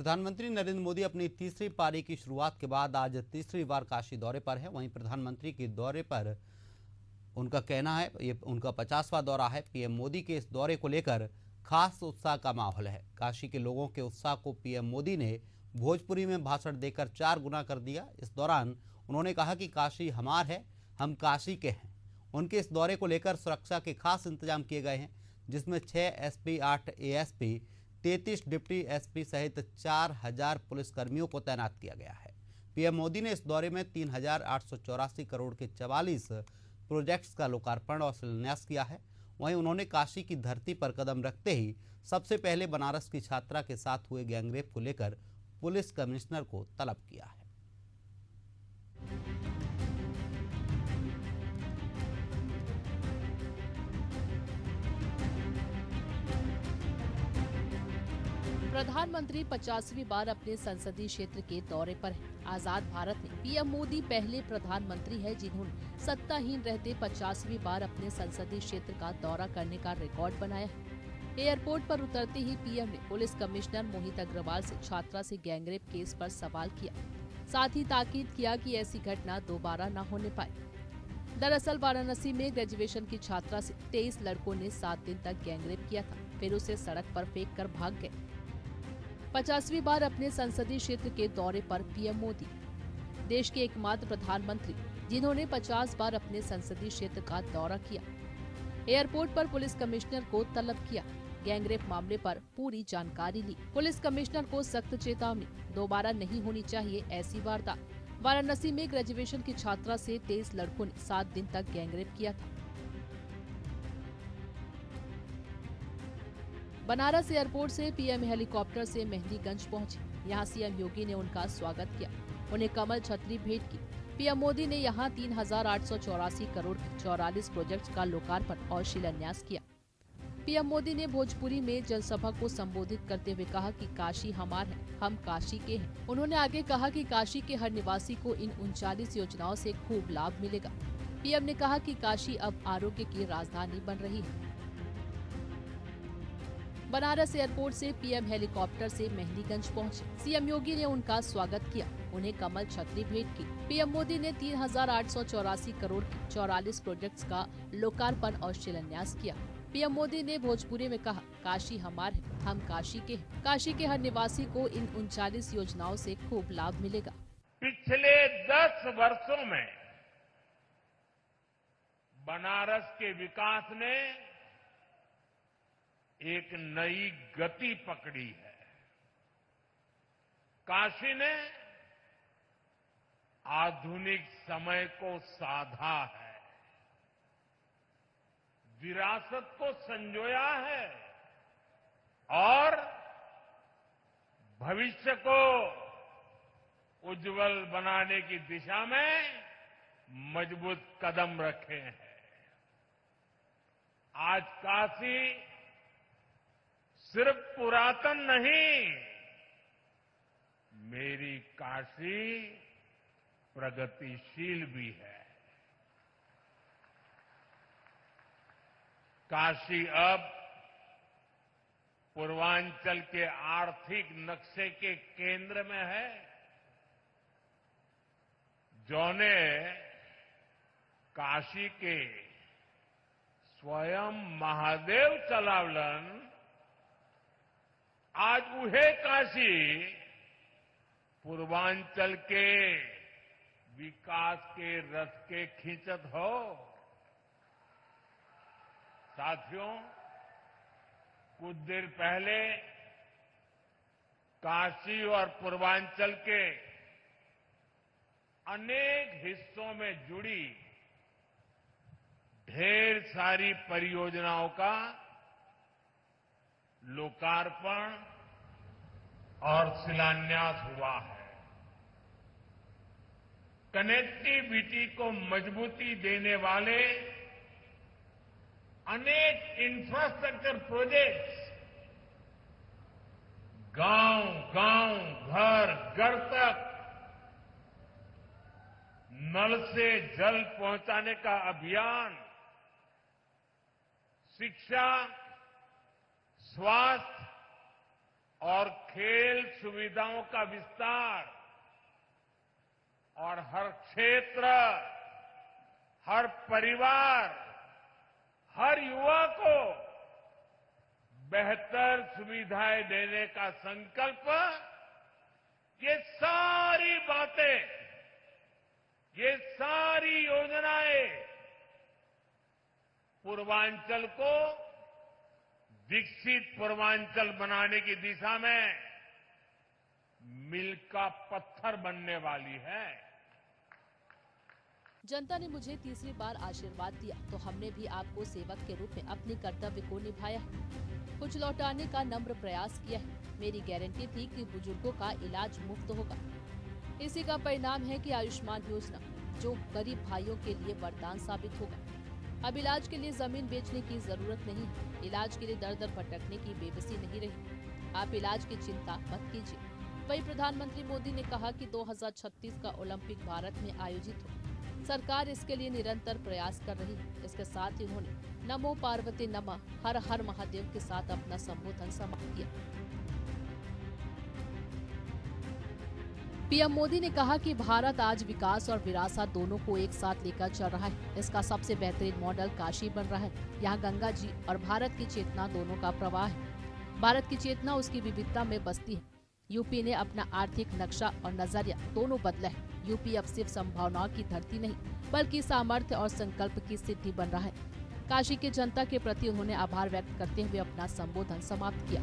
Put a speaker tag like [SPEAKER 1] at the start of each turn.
[SPEAKER 1] प्रधानमंत्री नरेंद्र मोदी अपनी तीसरी पारी की शुरुआत के बाद आज तीसरी बार काशी दौरे पर है। वहीं प्रधानमंत्री के दौरे पर उनका कहना है ये उनका 50वां दौरा है। पीएम मोदी के इस दौरे को लेकर खास उत्साह का माहौल है। काशी के लोगों के उत्साह को पीएम मोदी ने भोजपुरी में भाषण देकर 4 गुना कर दिया। इस दौरान उन्होंने कहा कि काशी हमार है, हम काशी के हैं। उनके इस दौरे को लेकर सुरक्षा के खास इंतजाम किए गए हैं, जिसमें 6 एसपी, 8 एएसपी, 33 डिप्टी एसपी सहित 4000 पुलिसकर्मियों को तैनात किया गया है। पीएम मोदी ने इस दौरे में 3884 करोड़ के 44 प्रोजेक्ट्स का लोकार्पण और शिलान्यास किया है। वहीं उन्होंने काशी की धरती पर कदम रखते ही सबसे पहले बनारस की छात्रा के साथ हुए गैंगरेप को लेकर पुलिस कमिश्नर को तलब किया है।
[SPEAKER 2] प्रधानमंत्री 50वीं बार अपने संसदीय क्षेत्र के दौरे पर हैं। आजाद भारत में पीएम मोदी पहले प्रधानमंत्री हैं जिन्होंने सत्ताहीन रहते 50वीं बार अपने संसदीय क्षेत्र का दौरा करने का रिकॉर्ड बनाया है। एयरपोर्ट पर उतरते ही पीएम ने पुलिस कमिश्नर मोहित अग्रवाल से छात्रा से गैंगरेप केस पर सवाल किया। साथ ही ताकीद किया कि ऐसी घटना दोबारा न होने पाए। दरअसल वाराणसी में ग्रेजुएशन की छात्रा से 23 लड़कों ने 7 दिन तक गैंगरेप किया था, फिर उसे सड़क पर फेंक कर भाग गए। 50वीं बार अपने संसदीय क्षेत्र के दौरे पर पीएम मोदी देश के एकमात्र प्रधानमंत्री जिन्होंने 50 बार अपने संसदीय क्षेत्र का दौरा किया। एयरपोर्ट पर पुलिस कमिश्नर को तलब किया, गैंगरेप मामले पर पूरी जानकारी ली। पुलिस कमिश्नर को सख्त चेतावनी, दोबारा नहीं होनी चाहिए ऐसी वारदात। वाराणसी में ग्रेजुएशन की छात्रा से 23 लड़कों ने 7 दिन तक गैंगरेप किया था। बनारस एयरपोर्ट से पीएम हेलीकॉप्टर से मेहंदीगंज पहुंचे। यहां सीएम योगी ने उनका स्वागत किया, उन्हें कमल छतरी भेंट की। पीएम मोदी ने यहां 3884 करोड़ के 44 प्रोजेक्ट्स का लोकार्पण और शिलान्यास किया। पीएम मोदी ने भोजपुरी में जनसभा को संबोधित करते हुए कहा कि काशी हमार है, हम काशी के हैं। उन्होंने आगे कहा कि काशी के हर निवासी को इन 39 योजनाओं से खूब लाभ मिलेगा। पीएम ने कहा कि काशी अब आरोग्य की राजधानी बन रही है। बनारस एयरपोर्ट से पीएम हेलीकॉप्टर से मेहंदीगंज पहुंचे। सीएम योगी ने उनका स्वागत किया, उन्हें कमल छतरी भेंट की। पीएम मोदी ने 3884 करोड़ के 44 प्रोजेक्ट्स का लोकार्पण और शिलान्यास किया। पीएम मोदी ने भोजपुरी में कहा, काशी हमार है, हम काशी के हैं। काशी के हर निवासी को इन 39 योजनाओं से खूब लाभ मिलेगा।
[SPEAKER 3] पिछले 10 वर्षों में बनारस के विकास ने एक नई गति पकड़ी है। काशी ने आधुनिक समय को साधा है, विरासत को संजोया है और भविष्य को उज्जवल बनाने की दिशा में मजबूत कदम रखे हैं। आज काशी सिर्फ पुरातन नहीं, मेरी काशी प्रगतिशील भी है। काशी अब पूर्वांचल के आर्थिक नक्शे के केंद्र में है। जौने काशी के स्वयं महादेव चलावलन आज उहे काशी पूर्वांचल के विकास के रथ के खींचत हो। साथियों, कुछ देर पहले काशी और पूर्वांचल के अनेक हिस्सों में जुड़ी ढेर सारी परियोजनाओं का लोकार्पण और शिलान्यास हुआ है। कनेक्टिविटी को मजबूती देने वाले अनेक इंफ्रास्ट्रक्चर प्रोजेक्ट्स गांव-गांव, घर-घर तक नल से जल पहुंचाने का अभियान, शिक्षा, स्वास्थ्य, और खेल सुविधाओं का विस्तार और हर क्षेत्र, हर परिवार, हर युवा को बेहतर सुविधाएं देने का संकल्प, ये सारी बातें, ये सारी योजनाएं पूर्वांचल को विकसित पूर्वांचल बनाने की दिशा में मील का पत्थर बनने वाली है।
[SPEAKER 2] जनता ने मुझे तीसरी बार आशीर्वाद दिया तो हमने भी आपको सेवक के रूप में अपने कर्तव्य को निभाया है। कुछ लौटाने का नम्र प्रयास किया है। मेरी गारंटी थी कि बुजुर्गों का इलाज मुफ्त होगा। इसी का परिणाम है कि आयुष्मान योजना जो गरीब भाइयों के लिए वरदान साबित होगा। अब इलाज के लिए जमीन बेचने की जरूरत नहीं है। इलाज के लिए दर दर भटकने की बेबसी नहीं रही। आप इलाज की चिंता मत कीजिए। वहीं प्रधानमंत्री मोदी ने कहा कि 2036 का ओलंपिक भारत में आयोजित हो। सरकार इसके लिए निरंतर प्रयास कर रही है। इसके साथ ही उन्होंने नमो पार्वती नमः, हर हर महादेव के साथ अपना संबोधन समाप्त किया। पीएम मोदी ने कहा कि भारत आज विकास और विरासत दोनों को एक साथ लेकर चल रहा है। इसका सबसे बेहतरीन मॉडल काशी बन रहा है। यहाँ गंगा जी और भारत की चेतना दोनों का प्रवाह है। भारत की चेतना उसकी विविधता में बसती है। यूपी ने अपना आर्थिक नक्शा और नजरिया दोनों बदला है। यूपी अब सिर्फ संभावनाओं की धरती नहीं बल्कि सामर्थ्य और संकल्प की सिद्धि बन रहा है। काशी की जनता के प्रति उन्होंने आभार व्यक्त करते हुए अपना संबोधन समाप्त किया।